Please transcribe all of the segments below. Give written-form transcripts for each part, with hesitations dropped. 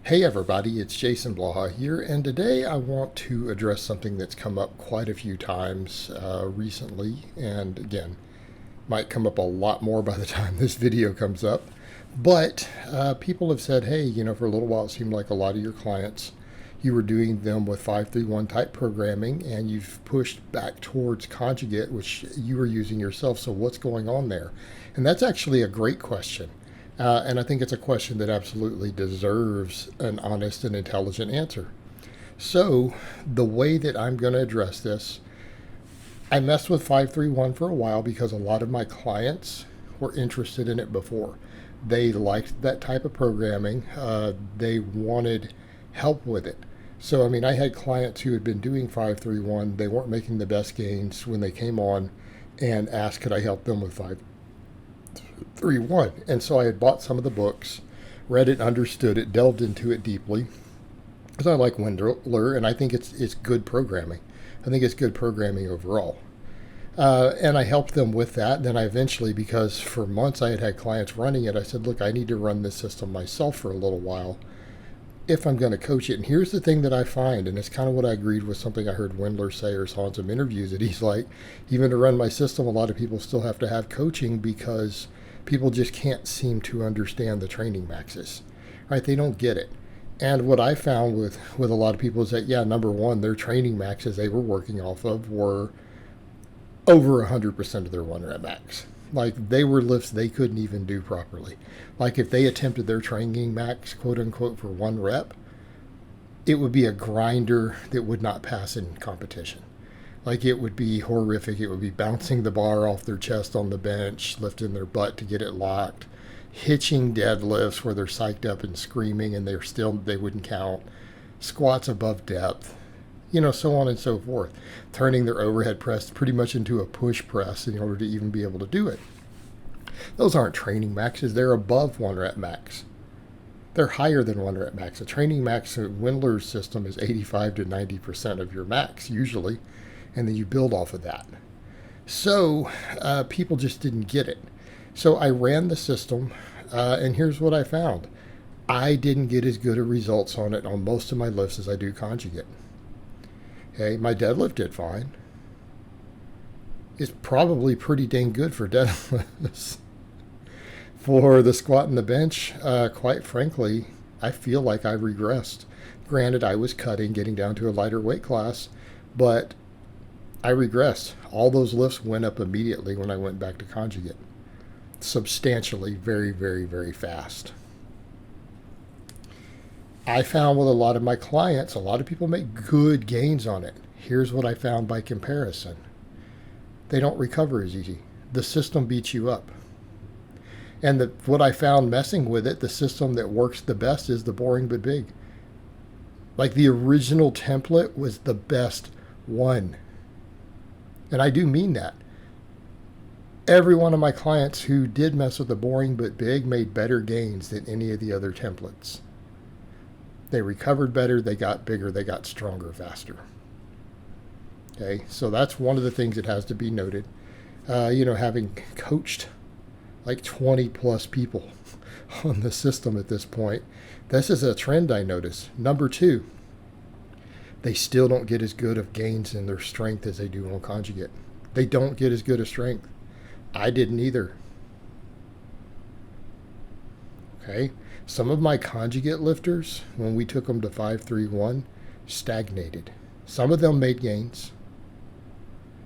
Hey everybody, it's Jason Blaha here, and today I want to address something that's come up quite a few times recently, and again, might come up a lot more by the time this video comes up. But people have said, hey, for a little while it seemed like a lot of your clients, you were doing them with 531 type programming, and you've pushed back towards Conjugate, which you were using yourself, so what's going on there? And that's actually a great question. And I think it's a question that absolutely deserves an honest and intelligent answer. So, the way that I'm going to address this, I messed with 531 for a while because a lot of my clients were interested in it before. They liked that type of programming, they wanted help with it. So, I mean, I had clients who had been doing 531, they weren't making the best gains when they came on and asked, could I help them with 531? And so I had bought some of the books, read it, understood it, delved into it deeply, because I like Wendler, and I think it's good programming. I think it's good programming overall. And I helped them with that. Then I eventually, because for months I had had clients running it, I said, look, I need to run this system myself for a little while if I'm going to coach it. And here's the thing that I find, and it's kind of what I agreed with something I heard Wendler say or saw in some interviews, that he's like, even to run my system, a lot of people still have to have coaching because people just can't seem to understand the training maxes, right? They don't get it. And what I found with a lot of people is that, yeah, number one, their training maxes they were working off of were over 100% of their 1 rep max. Like, they were lifts they couldn't even do properly. Like, if they attempted their training max, quote unquote, for 1 rep, it would be a grinder that would not pass in competition. Like, it would be horrific. It would be bouncing the bar off their chest on the bench, lifting their butt to get it locked, hitching deadlifts where they're psyched up and screaming and they wouldn't count, squats above depth, so on and so forth, turning their overhead press pretty much into a push press in order to even be able to do it. Those aren't training maxes. They're above 1 rep max. They're higher than 1 rep max. A training max in Wendler's system is 85 to 90% of your max usually, and then you build off of that. So people just didn't get it. So I ran the system, and here's what I found. I didn't get as good of results on it on most of my lifts as I do Conjugate. Okay, my deadlift did fine. It's probably pretty dang good for deadlifts. For the squat and the bench, quite frankly, I feel like I regressed. Granted, I was cutting, getting down to a lighter weight class, but I regressed. All those lifts went up immediately when I went back to Conjugate. Substantially, very, very, very fast. I found with a lot of my clients, a lot of people make good gains on it. Here's what I found by comparison. They don't recover as easy. The system beats you up. And what I found messing with it, the system that works the best is the boring but big. Like, the original template was the best one. And I do mean that. Every one of my clients who did mess with the boring but big made better gains than any of the other templates. They recovered better, they got bigger, they got stronger faster. Okay, so that's one of the things that has to be noted. Having coached like 20 plus people on the system at this point, this is a trend I notice. Number two, they still don't get as good of gains in their strength as they do on Conjugate. They don't get as good a strength. I didn't either. Okay, some of my Conjugate lifters, when we took them to 531, stagnated. Some of them made gains.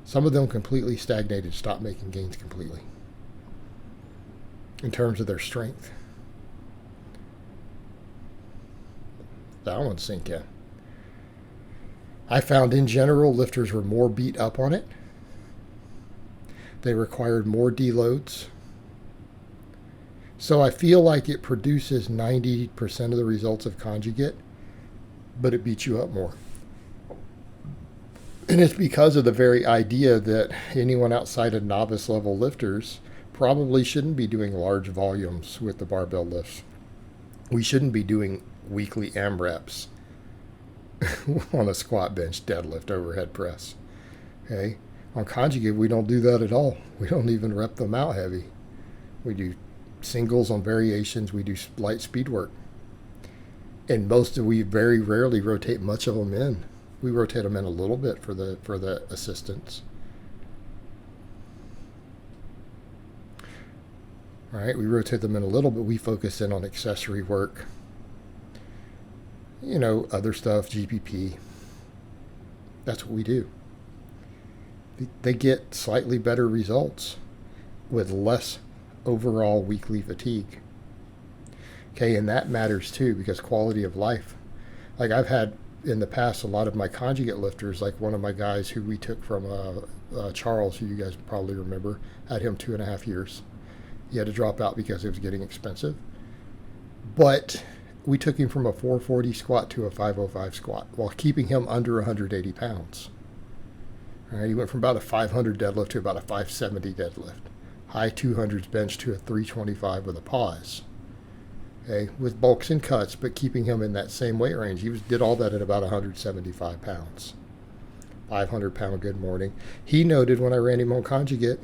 Some of them completely stagnated, stopped making gains completely in terms of their strength. That one sink in. I found in general lifters were more beat up on it. They required more deloads. So I feel like it produces 90% of the results of Conjugate, but it beats you up more. And it's because of the very idea that anyone outside of novice level lifters probably shouldn't be doing large volumes with the barbell lifts. We shouldn't be doing weekly AMRAPs on a squat, bench, deadlift, overhead press. Okay? On Conjugate, we don't do that at all. We don't even rep them out heavy. We do singles on variations. We do light speed work. And we very rarely rotate much of them in. We rotate them in a little bit for the assistants. All right, we rotate them in a little bit. We focus in on accessory work, other stuff, GPP. That's what we do. They get slightly better results with less overall weekly fatigue. Okay, and that matters too, because quality of life. Like I've had in the past, a lot of my conjugate lifters, like one of my guys who we took from Charles, who you guys probably remember, had him 2.5 years. He had to drop out because it was getting expensive. But we took him from a 440 squat to a 505 squat while keeping him under 180 pounds. All right, he went from about a 500 deadlift to about a 570 deadlift. High 200s bench to a 325 with a pause. Okay, with bulks and cuts, but keeping him in that same weight range. He did all that at about 175 pounds. 500 pound good morning. He noted when I ran him on Conjugate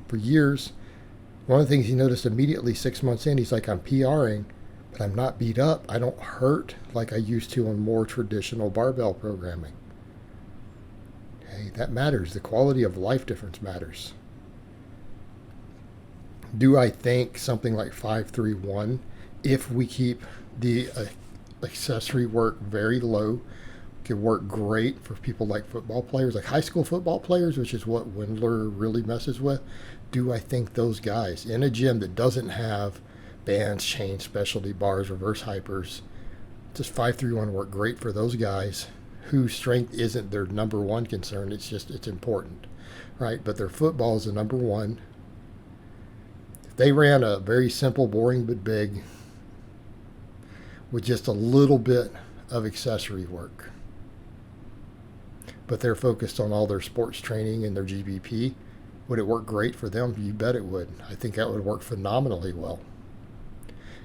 for years, one of the things he noticed immediately 6 months in, he's like, I'm PRing, but I'm not beat up. I don't hurt like I used to on more traditional barbell programming. Okay, that matters. The quality of life difference matters. Do I think something like 531, if we keep the accessory work very low, can work great for people like football players, like high school football players, which is what Wendler really messes with? Do I think those guys in a gym that doesn't have bands, chains, specialty bars, reverse hypers, does 531 work great for those guys whose strength isn't their number one concern? It's important, right? But their football is the number one. If they ran a very simple, boring but big with just a little bit of accessory work, but they're focused on all their sports training and their GBP, would it work great for them? You bet it would. I think that would work phenomenally well.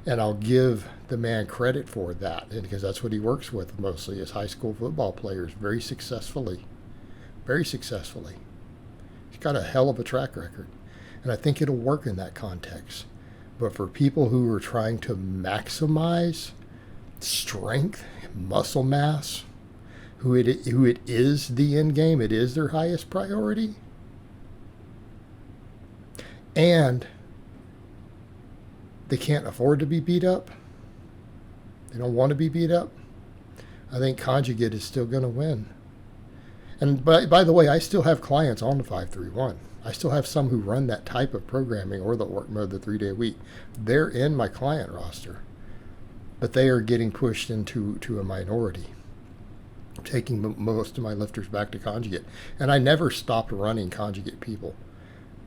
And I'll give the man credit for that, because that's what he works with mostly, is high school football players, very successfully. Very successfully. He's got a hell of a track record. And I think it'll work in that context. But for people who are trying to maximize strength, muscle mass, who it is the end game, it is their highest priority, and they can't afford to be beat up, they don't want to be beat up, I think Conjugate is still going to win. And by the way, I still have clients on the 531. I still have some who run that type of programming or the work mode, the 3-day week. They're in my client roster, but they are getting pushed into a minority, taking most of my lifters back to Conjugate. And I never stopped running Conjugate people.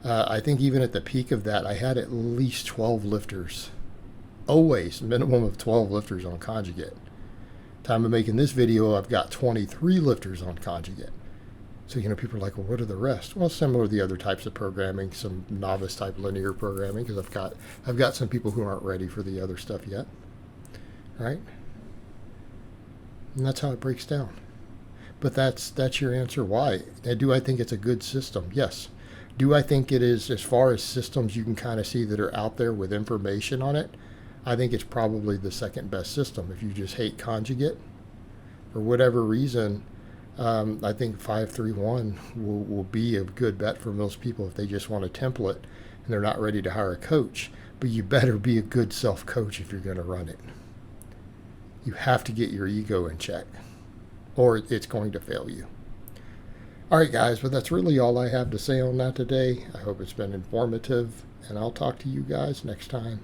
I think even at the peak of that, I had at least 12 lifters. Always minimum of 12 lifters on Conjugate. Time of making this video, I've got 23 lifters on Conjugate. So, people are like, well, what are the rest? Well, similar to the other types of programming, some novice type linear programming, because I've got some people who aren't ready for the other stuff yet. Right? And that's how it breaks down. But that's your answer why. Do I think it's a good system? Yes. Do I think it is, as far as systems you can kind of see that are out there with information on it, I think it's probably the second best system. If you just hate Conjugate, for whatever reason, I think 531 will be a good bet for most people if they just want a template and they're not ready to hire a coach. But you better be a good self-coach if you're going to run it. You have to get your ego in check, or it's going to fail you. All right, guys, but that's really all I have to say on that today. I hope it's been informative, and I'll talk to you guys next time.